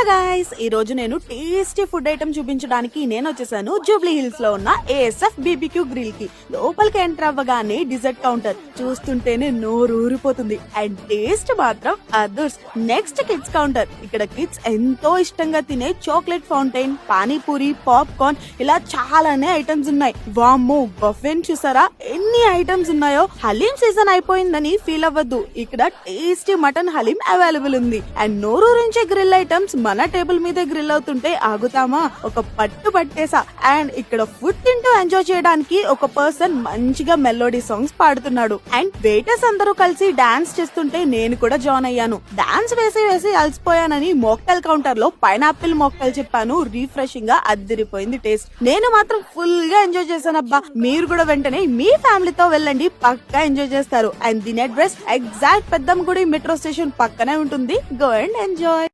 Hello guys, ఈ రోజు నేను టేస్టీ ఫుడ్ ఐటమ్ చూపించడానికి నేను వచ్చేసాను జూబ్లీ హిల్స్ లో ఉన్న ఏఎస్ఎఫ్ బీబీక్యూ గ్రిల్ కి. లోపలికి ఎంటర్ అవ్వగానే డిజర్ట్ కౌంటర్ చూస్తుంటేనే నోరు ఊరిపోతుంది అండ్ టేస్ట్ మాత్రం అదర్స్. నెక్స్ట్ కిడ్స్ కౌంటర్, ఇక్కడ కిడ్స్ ఎంతో ఇష్టంగా తినే చాక్లెట్ ఫౌంటైన్, పానీపూరి, పాప్కార్న్ ఇలా చాలానే ఐటమ్స్ ఉన్నాయి. వామ్మో, బఫెన్ చూసారా ఎన్ని ఐటమ్స్ ఉన్నాయో. హలీం సీజన్ అయిపోయిందని ఫీల్ అవ్వద్దు, ఇక్కడ టేస్టీ మటన్ హలీం అవైలబుల్ ఉంది. అండ్ నోరూరించే గ్రిల్ ఐటమ్స్ మన టేబుల్ మీద గ్రిల్ అవుతుంటే ఆగుతామా? ఒక పట్టు పట్టేసా. అండ్ ఇక్కడ ఫుడ్ తింటూ ఎంజాయ్ చేయడానికి ఒక పర్సన్ మంచిగా మెలోడీ సాంగ్స్ పాడుతున్నాడు. అండ్ వెయిటర్స్ అందరూ కలిసి డాన్స్ చేస్తుంటే నేను కూడా జాయిన్ అయ్యాను. డాన్స్ వేసి వేసి అలసిపోయానని మోక్టైల్ కౌంటర్ లో పైనాపిల్ మోక్టైల్ చెప్పాను. రిఫ్రెషింగ్ గా అద్దిరిపోయింది టేస్ట్. నేను మాత్రం ఫుల్ గా ఎంజాయ్ చేశానబ్బా. మీరు కూడా వెంటనే మీ ఫ్యామిలీతో వెళ్ళండి, పక్కా ఎంజాయ్ చేస్తారు. అండ్ దీని అడ్రస్ ఎగ్జాక్ట్ పెద్దమ్మ గుడి మెట్రో స్టేషన్ పక్కనే ఉంటుంది. Go and enjoy.